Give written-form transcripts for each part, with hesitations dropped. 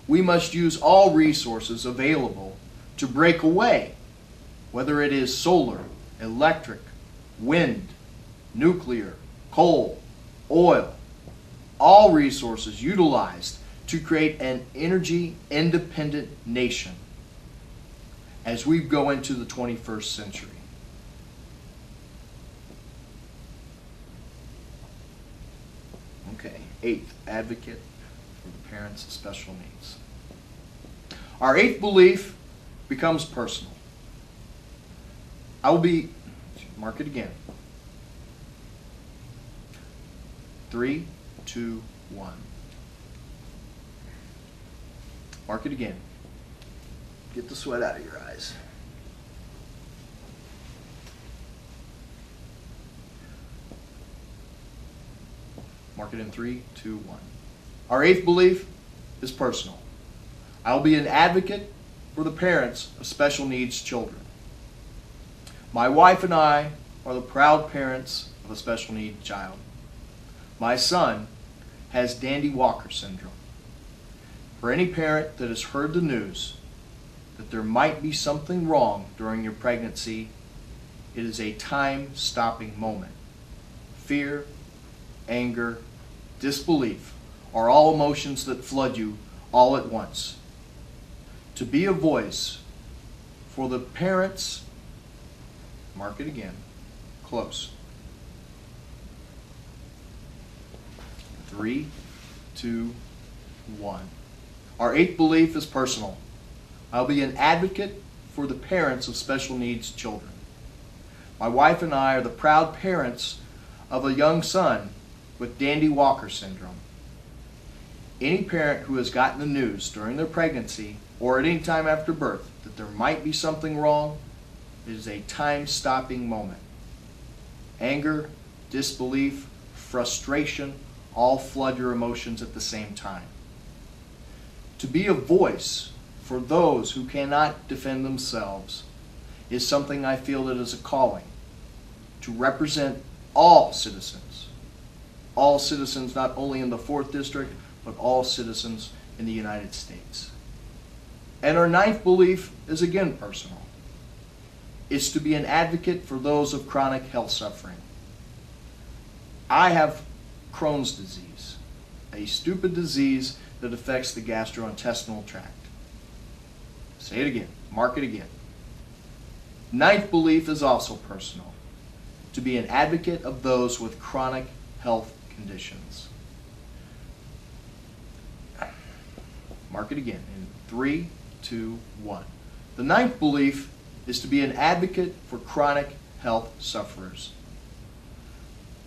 we must use all resources available to break away, whether it is solar, electric, wind, nuclear, coal, oil, all resources utilized to create an energy-independent nation as we go into the 21st century. Okay, eighth, advocate for the parents of special needs. Our eighth belief becomes personal. I will be, mark it again. 3, 2, 1. Mark it again. Get the sweat out of your eyes. Mark it in 3, 2, 1. Our eighth belief is personal. I will be an advocate for the parents of special needs children. My wife and I are the proud parents of a special needs child. My son has Dandy Walker syndrome. For any parent that has heard the news that there might be something wrong during your pregnancy, it is a time-stopping moment. Fear, anger, disbelief are all emotions that flood you all at once. To be a voice for the parents, mark it again, close. 3, 2, 1. Our eighth belief is personal. I'll be an advocate for the parents of special needs children. My wife and I are the proud parents of a young son with Dandy Walker syndrome. Any parent who has gotten the news during their pregnancy or at any time after birth that there might be something wrong, it is a time-stopping moment. Anger, disbelief, frustration, all flood your emotions at the same time. To be a voice for those who cannot defend themselves is something I feel that is a calling to represent all citizens not only in the 4th District, but all citizens in the United States. And our ninth belief is again personal. It's to be an advocate for those of chronic health suffering. I have Crohn's disease, a stupid disease that affects the gastrointestinal tract. Say it again, mark it again. Ninth belief is also personal, to be an advocate of those with chronic health conditions. Mark it again in 3, 2, 1. The ninth belief is to be an advocate for chronic health sufferers.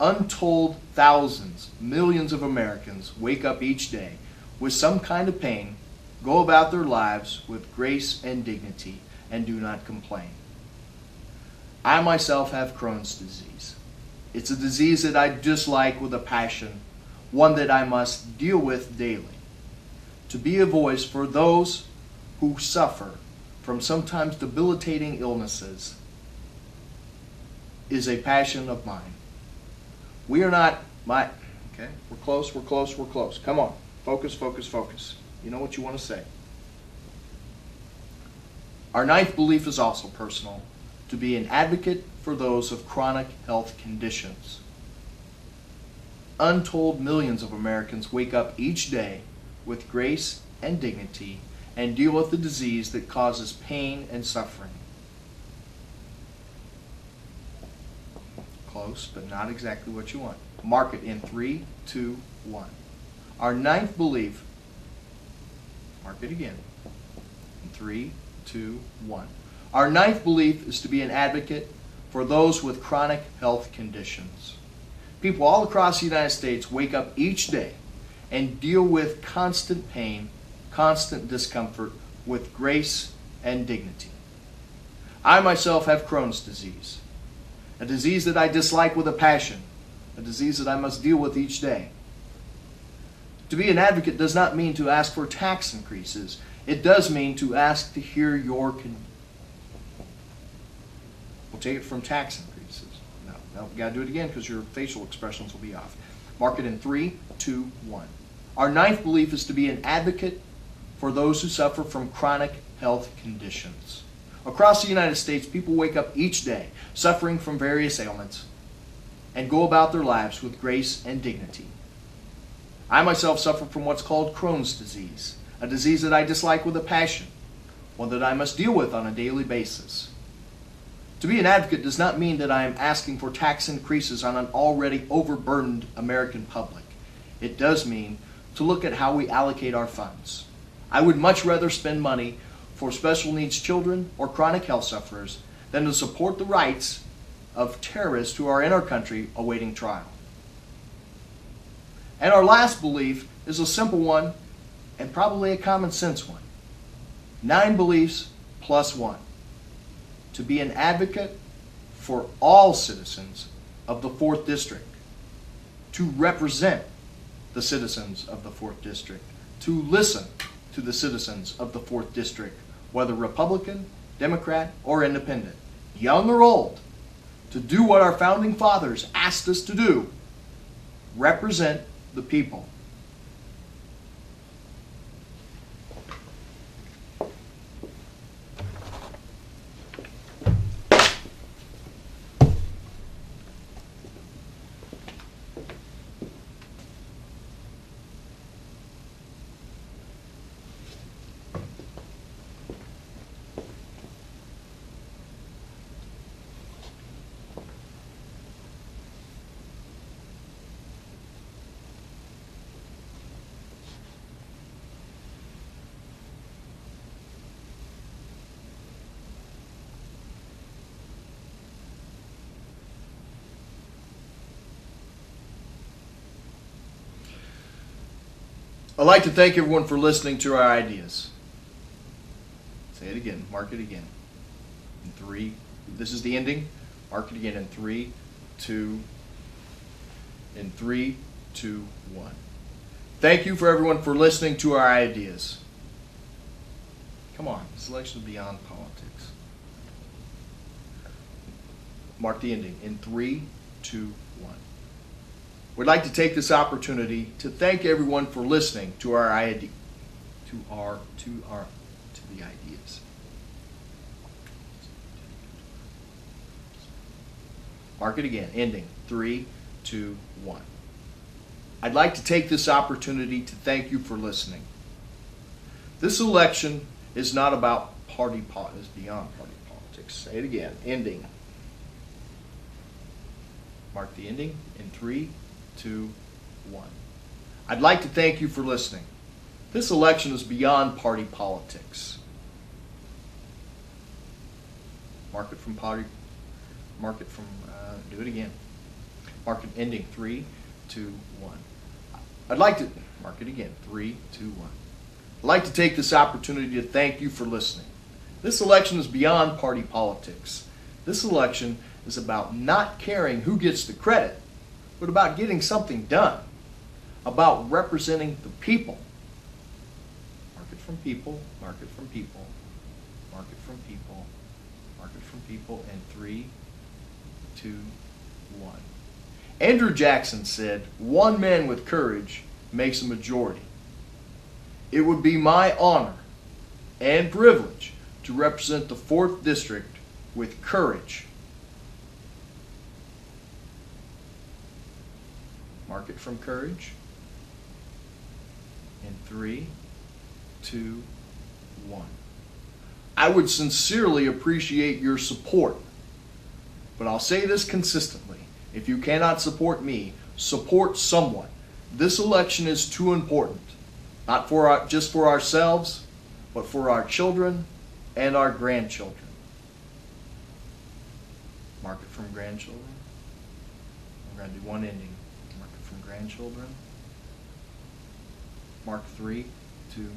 Untold thousands, millions of Americans wake up each day with some kind of pain, go about their lives with grace and dignity, and do not complain. I myself have Crohn's disease. It's a disease that I dislike with a passion, one that I must deal with daily. To be a voice for those who suffer from sometimes debilitating illnesses is a passion of mine. We are not okay, we're close. Come on, focus. You know what you want to say. Our ninth belief is also personal, to be an advocate for those of chronic health conditions. Untold millions of Americans wake up each day with grace and dignity and deal with the disease that causes pain and suffering. Close, but not exactly what you want. Mark it in 3, 2, 1. Our ninth belief, mark it again, in 3, 2, 1. Our ninth belief is to be an advocate for those with chronic health conditions. People all across the United States wake up each day and deal with constant pain, constant discomfort with grace and dignity. I myself have Crohn's disease, a disease that I dislike with a passion, a disease that I must deal with each day. To be an advocate does not mean to ask for tax increases. It does mean to ask to hear your We'll take it from tax increases. No, we got to do it again because your facial expressions will be off. Mark it in 3, 2, 1. Our ninth belief is to be an advocate for those who suffer from chronic health conditions. Across the United States, people wake up each day suffering from various ailments and go about their lives with grace and dignity. I myself suffer from what's called Crohn's disease, a disease that I dislike with a passion, one that I must deal with on a daily basis. To be an advocate does not mean that I am asking for tax increases on an already overburdened American public. It does mean to look at how we allocate our funds. I would much rather spend money for special needs children or chronic health sufferers than to support the rights of terrorists who are in our country awaiting trial. And our last belief is a simple one and probably a common sense one. 9 beliefs plus 1. To be an advocate for all citizens of the 4th District. To represent the citizens of the 4th District. To listen to the citizens of the 4th District, whether Republican, Democrat, or Independent, young or old. To do what our founding fathers asked us to do. Represent the people. I'd like to thank everyone for listening to our ideas. Say it again. Mark it again. In 3. This is the ending. Mark it again in 3, 2. In 3, 2, 1. Thank you for everyone for listening to our ideas. Come on. This election is beyond politics. Mark the ending in 3, 2, 1. We'd like to take this opportunity to thank everyone for listening to our ideas. Mark it again. Ending. 3, 2, 1. I'd like to take this opportunity to thank you for listening. This election is not about party politics. It's beyond party politics. Say it again. Ending. Mark the ending in 3, 2, 1. I'd like to thank you for listening. This election is beyond party politics. Mark it from party. Mark it from. Do it again. Mark it ending 3, 2, 1. I'd like to mark it again 3, 2, 1. I'd like to take this opportunity to thank you for listening. This election is beyond party politics. This election is about not caring who gets the credit, but about getting something done, about representing the people. Mark it from people, mark it from people, mark it from people, mark it from people, and 3, 2, 1. Andrew Jackson said, "One man with courage makes a majority." It would be my honor and privilege to represent the 4th District with courage. Mark it from courage. In 3, 2, 1. I would sincerely appreciate your support, but I'll say this consistently. If you cannot support me, support someone. This election is too important, not just for ourselves, but for our children and our grandchildren. Mark it from grandchildren. We're going to do one ending. Mark it from grandchildren. Mark 3, 2, 1.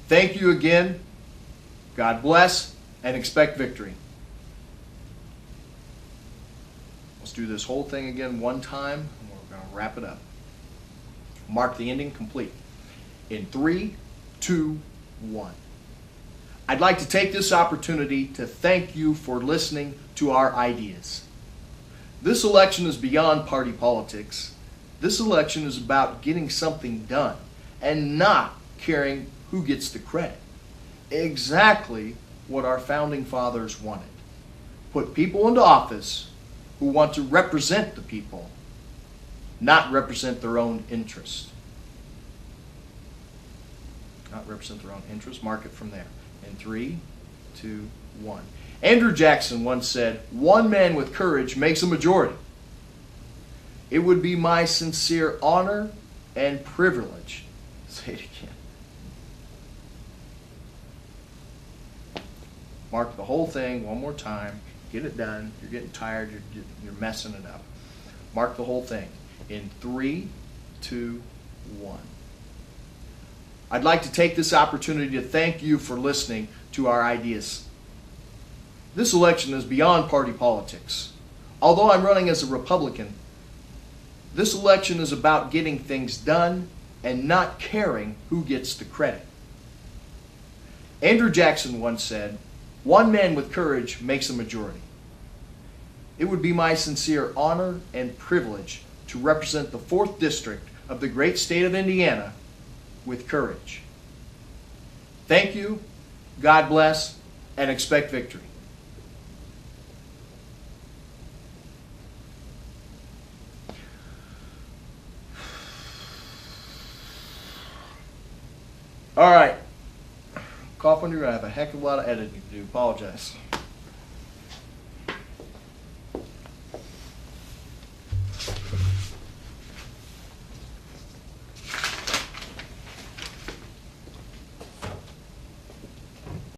Thank you again. God bless and expect victory. Let's do this whole thing again one time, and we're going to wrap it up. Mark the ending complete. In 3, 2, 1. I'd like to take this opportunity to thank you for listening to our ideas. This election is beyond party politics. This election is about getting something done and not caring who gets the credit. Exactly what our founding fathers wanted. Put people into office who want to represent the people, not represent their own interest. Not represent their own interest. Mark it from there. In 3, 2, 1. Andrew Jackson once said, "One man with courage makes a majority. It would be my sincere honor and privilege." Say it again. Mark the whole thing one more time. Get it done. You're getting tired. You're messing it up. Mark the whole thing. In 3, 2, 1. I'd like to take this opportunity to thank you for listening to our ideas. This election is beyond party politics. Although I'm running as a Republican, this election is about getting things done and not caring who gets the credit. Andrew Jackson once said, "One man with courage makes a majority." It would be my sincere honor and privilege to represent the 4th District of the great state of Indiana with courage. Thank you, God bless, and expect victory. All right. Cough under, I have a heck of a lot of editing to do. Apologize.